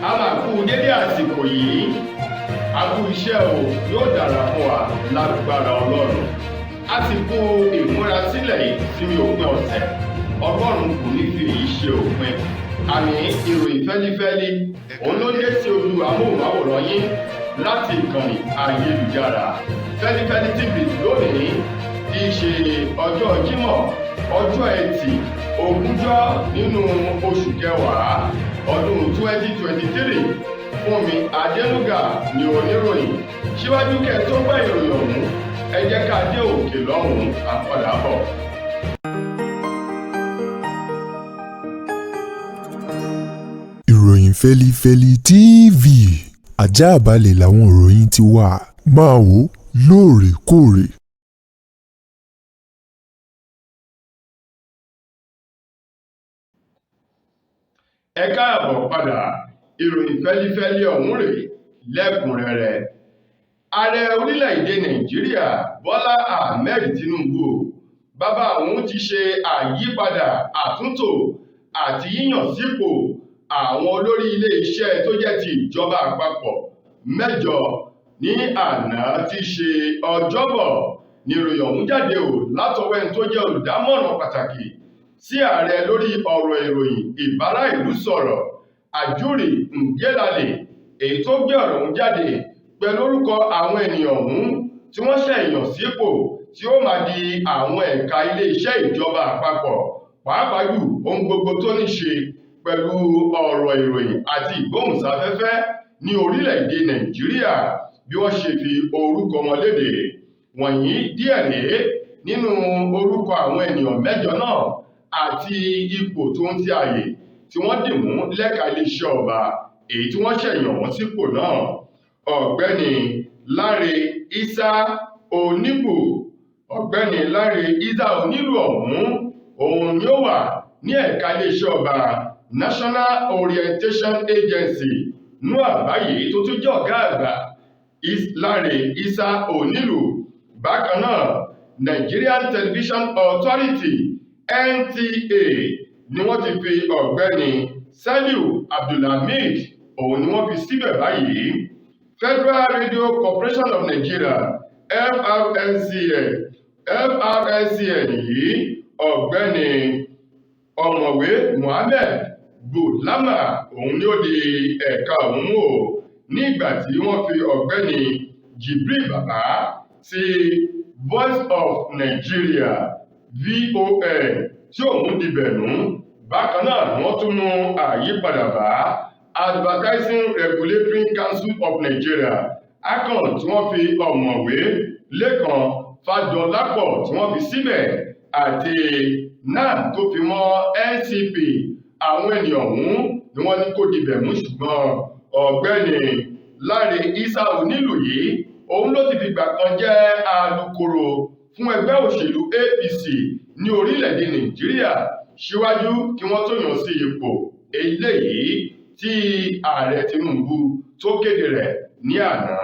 a máa kú dédé àsìkò yìí a kú iṣẹ́ o yóò dára fún wa lágbára Ọlọ́run a ti kú ìmúrasílẹ̀ ìsinmi òpin ọ̀sẹ̀ Ọlọ́run kò ní fi èyí ṣe òpin àmì ìròyìn fẹ́lífẹ́lí òun ló dé sí ojú amóhùnmáwòrán yín láti ìkànnì ayélujára Feli-feli TV lónìí tí í ṣe ọjọ́ Jímọ̀ ọjọ́ Ẹtì ogúnjọ́ nínú oṣù kẹwàá ọdún 2023 Fúnmi Adénúgà ni oníròyìn síwájú kẹ́ tó gbọ́ ìròyìn ọ̀hún ẹ jẹ́ ká dé òkè lọ́hùn-ún àpadà bọ̀. Ìròyìn Feli-feli TV àjààbálẹ̀ làwọn ìròyìn ti wà máa wò lóòrèkóòrè. Ẹ káàbọ̀ padà ìròyìn fẹ́lífẹ́lí ọ̀hún rèé lẹ́kùnrẹ́rẹ́. Ààrẹ orílẹ̀-èdè Nàìjíríà Bọ́lá Ahmed Tinubu bàbá òun ti ṣe àyípadà àtúntò àti yíyàn sípò àwọn olórí ilé-iṣẹ́ tó jẹ́ ti ìjọba àpapọ̀ 8 ní àná tí ṣe Ọjọ́bọ̀ ní ìròyìn ọ̀hún jáde látọwọ́ ẹni tó jẹ́ olùdámọ̀ràn pàtàkì sí ààrẹ lórí ọ̀rọ̀ ìròyìn ìbára ìlú sọ̀rọ̀ Àjúrì Ngelale èyí tó gbé ọ̀rọ̀ ọ̀hún jáde pẹ̀lú orúkọ àwọn ènìyàn ọ̀hún tí wọ́n ṣẹ̀yàn sípò tí ó máa di àwọn ẹ̀ka ilé-iṣẹ́ ìjọba àpapọ̀ pàápàá jù ohun gbogbo tó ní ṣe pẹ̀lú ọ̀rọ̀ ìròyìn àti ìgbóhùnsáfẹ́fẹ́ ní orílẹ̀-èdè Nàìjíríà bí wọ́n ṣe fi orúkọ wọn léde wọ̀nyí díẹ̀ rèé nínú orúkọ àwọn ènìyàn 8 náà àti ipò tó ń ti àyè tí wọ́n dì mú lẹ́ka iléeṣẹ́ ọba èyí tí wọ́n ṣẹ̀yàn wọ́n sípò náà ọ̀gbẹ́ni Lárin Isa Onílù ọ̀gbẹ́ni Lárin Isa Onílù ọ̀hún òun ni ó wà ní ẹ̀ka iléeṣẹ́ ọba National Orientation Agency nú àbáyé tó tún jẹ́ ọ̀gá àgbà Lárin Isa Onílù bákan náà Nigerian Television Authority NTA ni wọ́n ti fi ọ̀gbẹ́ni Sile Abdulhamid òun ni wọ́n fi síbẹ̀ báyìí Federal Radio Corporation of Nigeria FRNCN yìí ọ̀gbẹ́ni ọ̀mọ̀wé Mohammed Bulama òun ni ó di ẹ̀ka òun o nígbà tí wọ́n fi ọ̀gbẹ́ni Jibril Baba sí Voice of Nigeria VON tí òun dibẹ̀ nú bákan náà wọ́n tún mú àyípadà bá Advertising Regulatory Council of Nigeria ACON tí wọ́n fi ọ̀mọ̀wé Lékan Fájọlápọ̀ tí wọ́n fi síbẹ̀ àti NAN tó fi mọ́ NCP àwọn ènìyàn ọ̀hún ni wọ́n ní kó dibẹ̀ mú ṣùgbọ́n ọ̀gbẹ́ni Lárin Isa Onílù yìí òun ló ti fìgbà kan jẹ́ alukoro fún ẹgbẹ́ òṣèlú APC ní orílẹ̀-èdè Nàìjíríà síwájú kí wọ́n tó yàn sí ipò eléyìí tí ààrẹ Tinubu tó kéde rẹ̀ ní àná.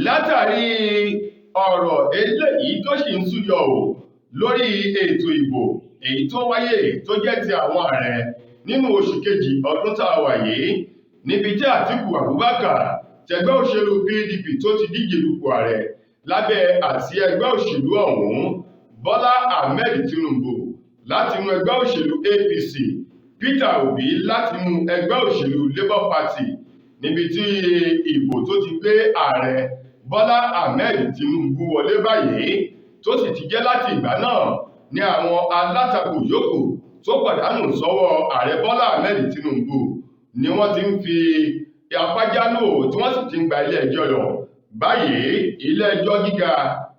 Látàrí ọ̀rọ̀ eléyìí tó sì ń súyọ lórí ètò ìbò èyí tó wáyé tó jẹ́ ti àwọn ààrẹ nínú oṣù kejì ọdún tá a wà yìí níbi tí Àtíkù Abubakar tẹgbẹ́ òṣèlú PDP tó ti díje dupò ààrẹ lábẹ́ àsíá ẹgbẹ́ òṣèlú ọ̀hún Bọ́lá Ahmed Tinubu láti inú ẹgbẹ́ òṣèlú APC Peter Obi láti inú ẹgbẹ́ òṣèlú Labour Party níbi tí ìbò tó ti gbé ààrẹ Bọ́lá Ahmed Tinubu wọlé báyìí tó sì ti jẹ́ láti ìgbà náà ní àwọn alátakò yòókù tó pàdánù sọ́wọ́ ààrẹ Bọ́lá Ahmed Tinubu ni wọ́n ti ń fi apájánù tí wọ́n sì ti ń gba ilé ẹjọ́ lọ báyìí ilé ẹjọ́ gíga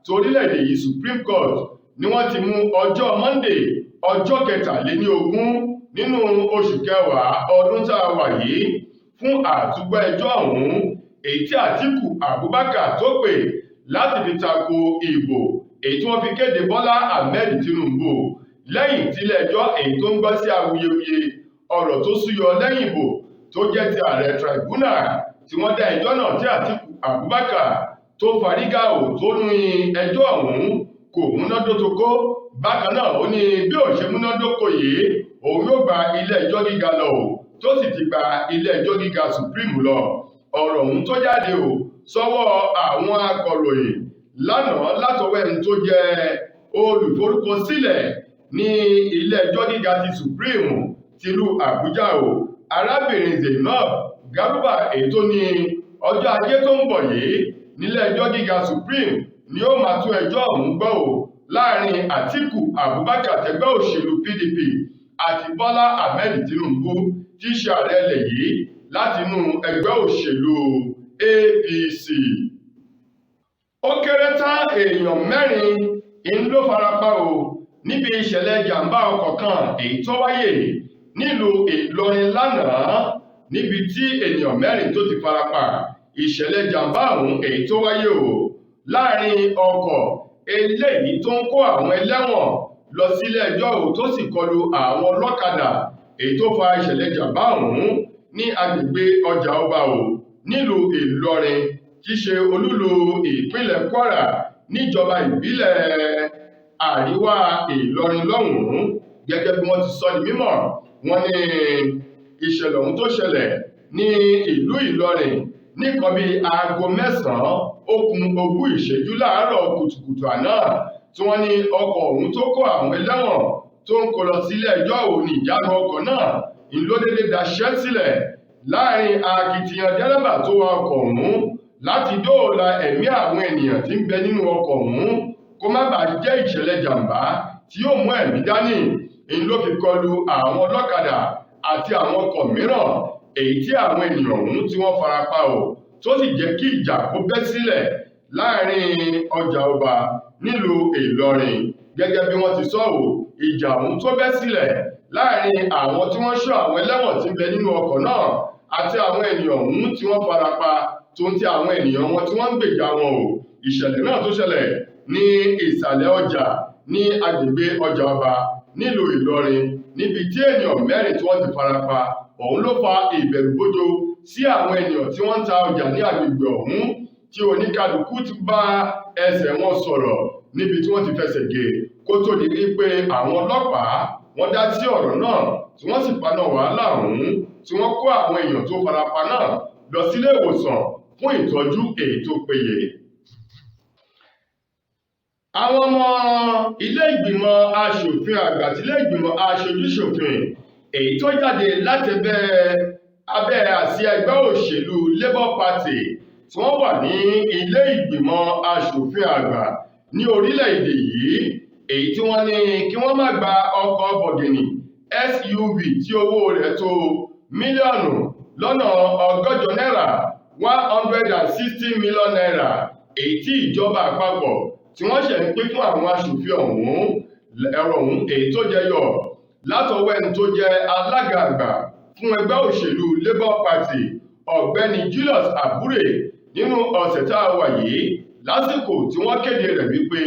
torílẹ̀-èdè yìí Supreme Court ni wọ́n ti mú ọjọ́ Monday ọjọ́ 23 nínú oṣù kẹwàá ọdún tá a wà yìí fún àtúgbọ́ ẹjọ́ ọ̀hún èyí tí Àtíkù Abubakar tó pè láti fi tako ìbò èyí tí wọ́n fi kéde Bọ́lá Ahmed Tinubu lẹ́yìn tílé ẹjọ́ èyí tó ń gbọ́ sí awuyewuye ọ̀rọ̀ tó súyọ lẹ́yìn ìbò tó jẹ́ ti ààrẹ tribunal tí wọ́n dá ẹjọ́ náà tí Àtíkù Abubakar tó fárígá tó ní ẹjọ́ ọ̀hún kò múnádóko Bákan náà ó ní bí ó ṣe múnádóko yìí òun yóò gba ilé ẹjọ́ gíga lọ tó sì ti gba ilé ẹjọ́ gíga Supreme lọ. Ọ̀rọ̀ ọ̀hún tó jáde sọ́wọ́ àwọn akọ̀ròyìn lánàá látọwọ́ ẹni tó jẹ́ olùforúkọsílẹ̀ ní ilé ẹjọ́ gíga ti Supreme tìlú Àbújá arábìnrin Zainab Garba èyí tó ní ọjọ́ ajé tó ń bọ̀ yìí nílé ẹjọ́ gíga Supreme ni ó máa tún ẹjọ́ ọ̀hún gbọ́ láàrin Àtíkù Abubakar tẹgbẹ́ òṣèlú PDP àti Bọ́lá Ahmed Tinubu tí í ṣe ààrẹ ilẹ̀ yìí látinú ẹgbẹ́ òṣèlú APC. Ó kéré tán èèyàn 4 ló farapa níbi ìṣẹ̀lẹ̀ jàǹbá ọkọ̀ kan èyí tó wáyé nílùú Ìlọrin lánàá níbi tí ènìyàn 4 tó ti farapa. Ìṣẹ̀lẹ̀ jàǹbá ọ̀hún èyí tó wáyé láàrin ọkọ̀ eléyìí tó ń kó àwọn ẹlẹ́wọ̀n lọ sílé ẹjọ́ tó sì kọlu àwọn ọlọ́kadà èyí tó fa ìṣẹ̀lẹ̀ jàǹbá ọ̀hún ní agbègbè ọjà ọba nílùú Ìlọrin tí í ṣe olúlu ìpínlẹ̀ Kwara níjọba ìbílẹ̀ àríwá Ìlọrin lọ́hùn-ún. Gẹ́gẹ́ bí wọ́n ti sọ di mímọ̀, wọ́n ní ìṣẹ̀lẹ̀ ọ̀hún tó ṣẹlẹ̀ ní ìlú Ìlọrin ní nǹkan bíi aago 9:20 láàárọ̀ kùtùkùtù àná tí wọ́n ní ọkọ̀ ọ̀hún tó kó àwọn ẹlẹ́wọ̀n tó ń kó lọ sílé ẹjọ́ ní ìjánu ọkọ̀ náà ìlódédé daṣẹ́ sílẹ̀ láàrin akitiyan dẹ́rẹ́bà tó wa ọkọ̀ ọ̀hún láti dóòlà ẹ̀mí àwọn ènìyàn tí ń bẹ nínú ọkọ̀ ọ̀hún kó má bàa jẹ́ ìṣẹ̀lẹ̀ jàǹbá tí yóò mú ẹ̀mí dání. Èyí ló fi kọlu àwọn ọlọ́kadà àti àwọn ọkọ̀ mìíràn èyí tí àwọn ènìyàn ọ̀hún tí wọ́n farapa tó sì jẹ́ kí ìjà kó bẹ́ sílẹ̀ láàrin ọjà ọba nílùú Ìlọrin. Gẹ́gẹ́ bí wọ́n ti sọ ìjà ọ̀hún tó bẹ́ sílẹ̀ láàrin àwọn tí wọ́n ṣọ́ àwọn ẹlẹ́wọ̀n tí ń bẹ nínú ọkọ̀ náà àti àwọn ènìyàn ọ̀hún tí wọ́n farapa tó ń ti àwọn ènìyàn wọn tí wọ́n ń gbèjà wọn ìṣẹ̀lẹ̀ náà tó ṣẹlẹ̀ ní ìsàlẹ̀ ọjà ní agbègbè ọjà ọba nílùú Ìlọrin níbi tí ènìyàn 4 tí wọ́n ti farapa ọ̀hún ló fa ìbẹ̀rùbojo sí àwọn ènìyàn tí wọ́n ń ta ọjà ní agbègbè ọ̀hún tí oníkálukú ti bá ẹsẹ̀ wọn sọ̀rọ̀ níbi tí wọ́n ti fẹsẹ̀ gé kó tó di pé àwọn ọlọ́pàá wọ́n dá sí ọ̀rọ̀ náà tí wọ́n sì paná wàhálà ọ̀hún tí wọ́n kó àwọn èèyàn tó farapa náà lọ sílé ìwòsàn fún ìtọ́jú èyí tó péye. Àwọn ọmọ ilé ìgbìmọ̀ aṣòfin àgbà àti ilé ìgbìmọ̀ aṣojúṣòfin èyí tó jáde láti abẹ́ àsíá ẹgbẹ́ òṣèlú Labour Party tí wọ́n wà ní ilé ìgbìmọ̀ aṣòfin àgbà ní orílẹ̀-èdè yìí èyí tí wọ́n ní kí wọ́n má gba ọkọ̀ bọ̀gìnì SUV tí owó rẹ̀ tó mílíọ̀nù lọ́nà 160 náírà 160 million naira èyí tí ìjọba àpapọ̀ tí wọ́n ṣẹ̀ ń pín fún àwọn aṣòfin ọ̀hún. Ẹ̀rọ ọ̀hún èyí tó jẹyọ látọwọ́ ẹni tó jẹ́ alága àgbà fún ẹgbẹ́ òṣèlú Labour Party ọ̀gbẹ́ni Julius Abure nínú ọ̀sẹ̀ tá a wà yìí lásìkò tí wọ́n kéde rẹ̀ wípé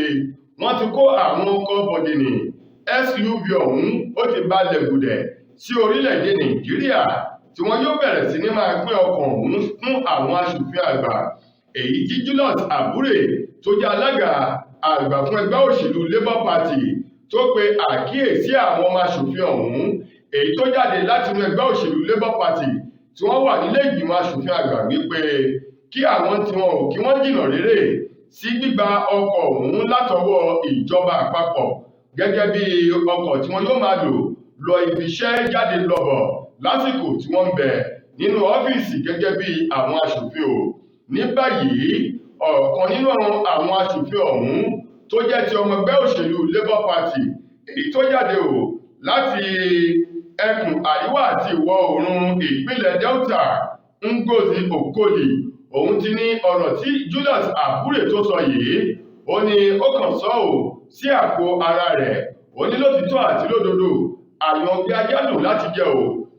wọ́n ti kó àwọn ọkọ̀ bọ̀gìnì SUV ọ̀hún ó ti balẹ̀ gùdẹ̀ sí orílẹ̀-èdè Nàìjíríà tí wọ́n yóò bẹ̀rẹ̀ sí ní máa pín ọkọ̀ ọ̀hún fún àwọn aṣòfin àgbà. Èyí tí Julius Abure tó jẹ́ alága àgbà fún ẹgbẹ́ òṣèlú Labour Party tó pe àkíyèsí àwọn ọmọ aṣòfin ọ̀hún èyí tó jáde láti inú ẹgbẹ́ òṣèlú Labour Party tí wọ́n wà nílé ìgbìmọ̀ aṣòfin àgbà wípé kí àwọn tiwọn kí wọ́n jìnnà réré sí gbígba ọkọ̀ ọ̀hún látọwọ́ ìjọba àpapọ̀ gẹ́gẹ́ bí ọkọ̀ tí wọ́n yóò máa lọ ibi iṣẹ́ jáde lọ́bọ̀ lásìkò tí wọ́n ń bẹ nínú ọ́fíìsì gẹ́gẹ́ bí àwọn aṣòfin ní báyìí ọ̀kan nínú àwọn aṣòfin ọ̀hún tó jẹ́ ti ọmọ ẹgbẹ́ òṣèlú Labour Party èyí tó jáde láti ẹkùn àríwá àti ìwọ̀ oòrùn ìpínlẹ̀ Delta Ngozi Okoli òun ti ní ọ̀rọ̀ tí Julius Abure tó sọ yìí ó ní ó kàn sọ sí àpò ara rẹ̀ ó ní lótìtọ́ àti lódodo àyàn bí ajá lò láti jẹ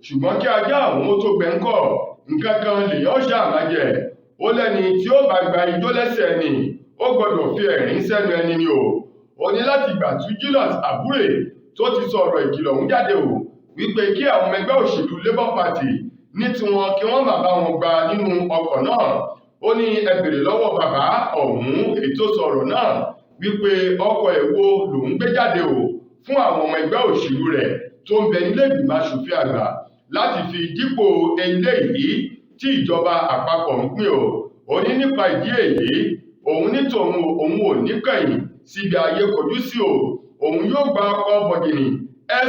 ṣùgbọ́n kí ajá àwọn tó gbẹ̀ńkọ̀ nǹkan kan lèèyàn ṣàmájẹ ó lẹ́ni tí ó bá gba ijó lẹ́sẹ̀ ni ó gbọ́dọ̀ fi ẹ̀rín sẹ́nu ẹni ni ó ní láti ìgbà tí Julius Abure tó ti sọ ọ̀rọ̀ ìkìlọ̀ ọ̀hún jáde wípé kí àwọn ọmọ ẹgbẹ́ òṣèlú Labour Party ní tiwọn kí wọ́n má bá wọn gba nínú ọkọ̀ náà ó ní ẹ bèrè lọ́wọ́ bàbá ọ̀hún èyí tó sọ ọ̀rọ̀ náà wípé ọkọ̀ èwo lòún gbé jáde o fún àwọn ọmọ ẹgbẹ́ òṣèlú rẹ̀ tó ń bẹ nílé ìgbìmọ̀ aṣòfin àgbà láti fi dípò eléyìí tí ìjọba àpapọ̀ ń pín o. Ó ní nípa ìdí èyí òun ní tòun òun ò ní kẹ̀yìn síbi ayé kojú sí o. Òun yóò gba ọkọ̀ bọ̀gìnì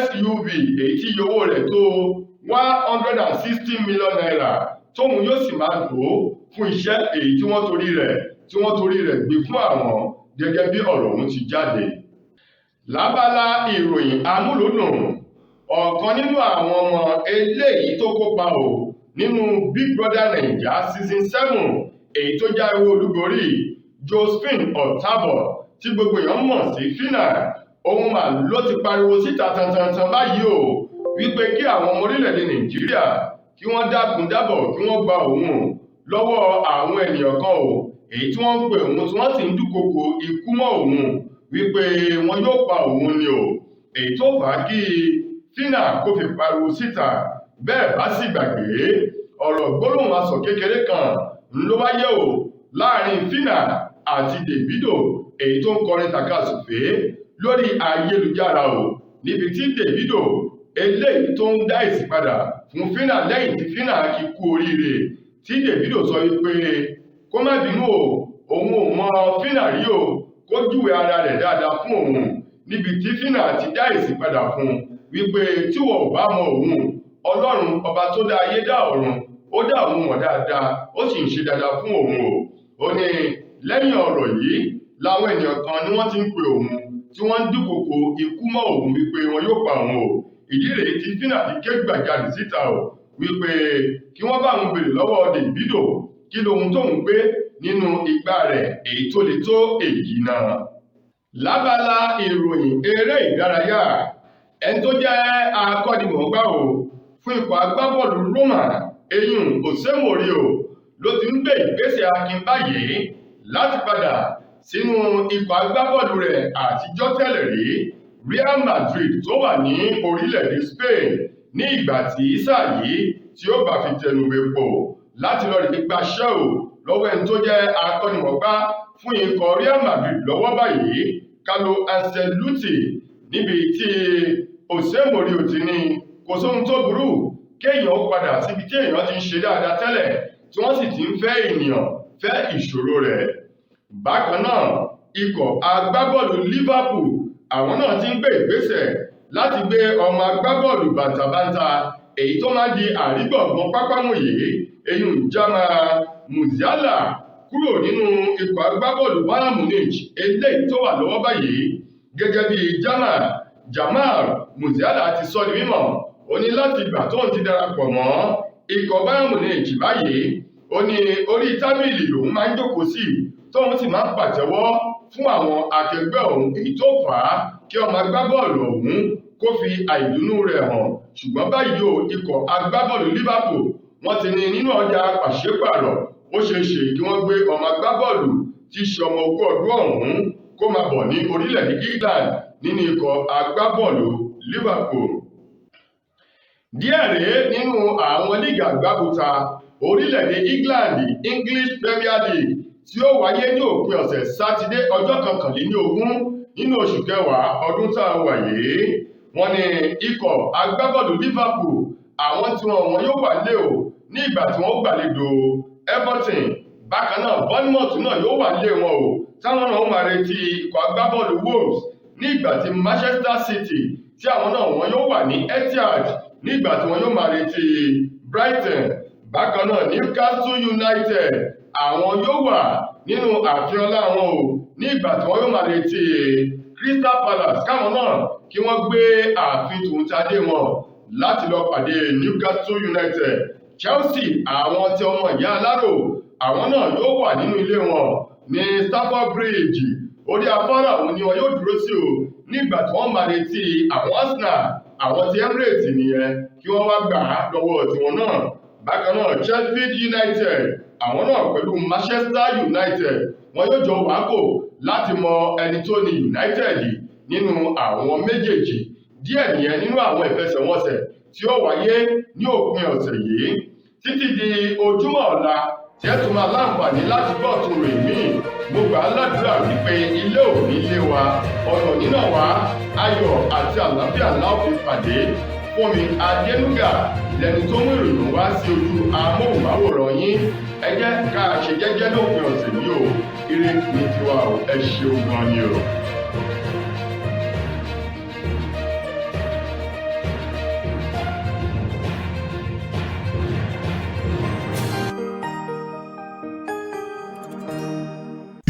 SUV èyí tí iye owó rẹ̀ tó $160 million tóun yóò sì máa lò ó fún iṣẹ́ èyí tí wọ́n torí rẹ̀ gbé fún àwọn gẹ́gẹ́ bí ọ̀rọ̀ ọ̀hún ti jáde. Lábala ìròyìn amúlùúdùn, ọ̀kan nínú àwọn ọmọ eléyìí tó kópa o nínú Big Brother Naija Season 7 èyí tó jáwé olúborí Josephine Ọ̀tábọ̀ tí gbogbo èèyàn mọ̀ sí Fina, òun mà ló ti pariwo síta tantantan báyìí o wípé kí àwọn ọmọ orílẹ̀-èdè Nàìjíríà kí wọ́n dákun dábọ̀ kí wọ́n gba òun lọ́wọ́ àwọn ènìyàn kan o èyí tí wọ́n ń pè òun tí wọ́n sì ń dúnkokò ikú mọ́ òun wípé wọn yóò pa òun ni o. Èyí tó fà á kí Fina kó fi pariwo síta. Bẹ́ẹ̀ bá sì gbàgbé ọ̀rọ̀ gbólóhùn asọ̀ kékeré kan ló wáyé o láàrin Fina àti Davido èyí tó ń kọrin tàkasùfé lórí ayélujára o níbi tí Davido eléyìí tó ń dá èsì padà fún Fina lẹ́yìn tí Fina kí kú oríire tí Davido sọ wípé kó má bínú o òun ò mọ Fina rí o kó júwe ara rẹ̀ dáadáa fún òun níbi tí Fina ti dá èsì padà fún wípé tí wọn ò bá mọ òun Ọlọ́run ọba tó dá ayé dá ọ̀run ó dá òun mọ̀ dáadáa ó sì ń ṣe dáadáa fún òun o. Ó ní lẹ́yìn ọ̀rọ̀ yìí làwọn ènìyàn kan ni wọ́n ti ń pe òun tí wọ́n ń dúnkokò ikú mọ́ òun wípé wọn yóò pa òun o. Ìdí rèé tí Fina fi ké gbàjarè síta o wípé kí wọ́n bá òun béèrè lọ́wọ́ Davido kí lohun tóun gbé nínú igbá rẹ̀ èyí tó le tó èyí náà. Lábala ìròyìn eré ìdárayá, ẹni tó jẹ́ akọ́nimọ̀ọ́gbá o fún ikọ̀ agbábọ́ọ̀lù Roma eyín Oselu ló ti ń gbé ìgbésẹ̀ akin báyìí láti padà sínú ikọ̀ agbábọ́ọ̀lù rẹ̀ àtijọ́ tẹ́lẹ̀ rí Real Madrid tó wà ní orílẹ̀-èdè Spain ní ìgbà tí sáà yìí tí ó bá fi tẹnubẹ́pò láti lọ rí gbaṣẹ́ o lọ́wọ́ ẹni tó jẹ́ akọ́nimọ̀ọ́gbá fún ikọ̀ Real Madrid lọ́wọ́ báyìí Carlo Ancelotti, níbi tí Oselu ti ní kò sóhun tó burú kéèyàn padà síbi tí èèyàn ti ń ṣe dáadáa tẹ́lẹ̀ tí wọ́n sì ti ń fẹ́ ènìyàn fẹ́ ìṣòro rẹ̀. Bákan náà ikọ̀ agbábọ́ọ̀lù Liverpool àwọn náà ti ń gbé ìgbésẹ̀ láti gbé ọmọ agbábọ́ọ̀lù bàǹtàbàǹtà èyí tó máa di àrígbọ̀ngbọ̀n pápámú yìí eyín Jamal Musiala kúrò nínú ikọ̀ agbábọ́ọ̀lù Bayern Munich eléyìí tó wà lọ́wọ́ báyìí gẹ́gẹ́ bí Jamal Musiala ti sọ di mímọ̀. Ó ní láti ìgbà tó ń ti darapọ̀ mọ́ ikọ̀ Bayern Munich báyìí ó ní orí tábìlì lòun máa ń jókòó sí tóun sì máa ń pàtẹ́wọ́ fún àwọn akẹgbẹ́ òun èyí tó fà á kí ọmọ agbábọ́ọ̀lù ọ̀hún kó fi àìdùnnú rẹ̀ hàn. Ṣùgbọ́n báyìí o ikọ̀ agbábọ́ọ̀lù Liverpool wọ́n ti ní nínú ọjà pàṣípààrọ̀ ó ṣeé ṣe kí wọ́n gbé ọmọ agbábọ́ọ̀lù tí í ṣe ọmọ ogún ọdún ọ̀hún kó máa bọ̀ ní orílẹ̀-èdè England nínú ikọ̀ agbábọ́ọ̀lù Liverpool. Díẹ̀ rèé nínú àwọn líìgì àgbábùta orílẹ̀-èdè England English Premier League tí ó wáyé ní òpin ọ̀sẹ̀ Sátidé ọjọ́ 21 nínú oṣù kẹwàá ọdún tá a wà yìí. Wọ́n ní ikọ̀ agbábọ́ọ̀lù Liverpool àwọn tí wọn yóò wà lé o ní ìgbà tí wọ́n gbàlejò Everton. Bákan náà Bournemouth náà yóò wà lé wọn o táwọn náà máa retí ikọ̀ agbábọ́ọ̀lù Wolves ní ìgbà tí Manchester City tí àwọn náà wọn yóò wà ní Etihad ní ìgbà tí wọn yóò máa retí Brighton. Bákan náà Newcastle United àwọn yóò wà nínú àfihàn láwọn o ní ìgbà tí wọn yóò máa retí Crystal Palace káwọn náà kí wọ́n gbé ààfin tòun-tadé wọn láti lọ pàdé Newcastle United. Chelsea àwọn tí ọmọ ìyá aláró àwọn náà yóò wà nínú ilé wọn ní Stamford Bridge. Orí afárá òun ni wọn yóò dúró sí o nígbà tí wọ́n máa retí àwọn Arsenal àwọn ti Emirates nìyẹn kí wọ́n wá gbà á lọ́wọ́ tiwọn náà. Bákan náà Sheffield United àwọn náà pẹ̀lú Manchester United wọn yóò jọ wákò láti mọ ẹni tó ní United nínú àwọn méjèèjì. Díẹ̀ nìyẹn nínú àwọn ìfẹsẹ̀wọnsẹ̀ tí ó wáyé ní òpin ọ̀sẹ̀ yìí títí di ojúmọ́ ọ̀la tí ẹ tún máa láǹfààní láti gbọ́ tún rè míì mo gbà á ládùúrà wípé ilé ò ní lé wa, ọ̀nà nínà wá, ayọ̀ àti àlàáfíà ńlá ó fi pàdé. Fúnmi Adénúgà lẹni tó mú ìròyìn wá sí ojú amóhùnmáwòrán yín. Ẹ jẹ́ ká ṣe jẹ́jẹ́ lópin ọ̀sẹ̀ yìí o. Ire ní tiwa o, ẹ ṣeun gan ni o.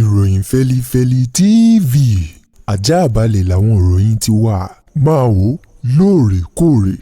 Ìròyìn Feli-feli TV àjààbálẹ̀ làwọn ìròyìn ti wà. Máa wò lóòrèkóòrè.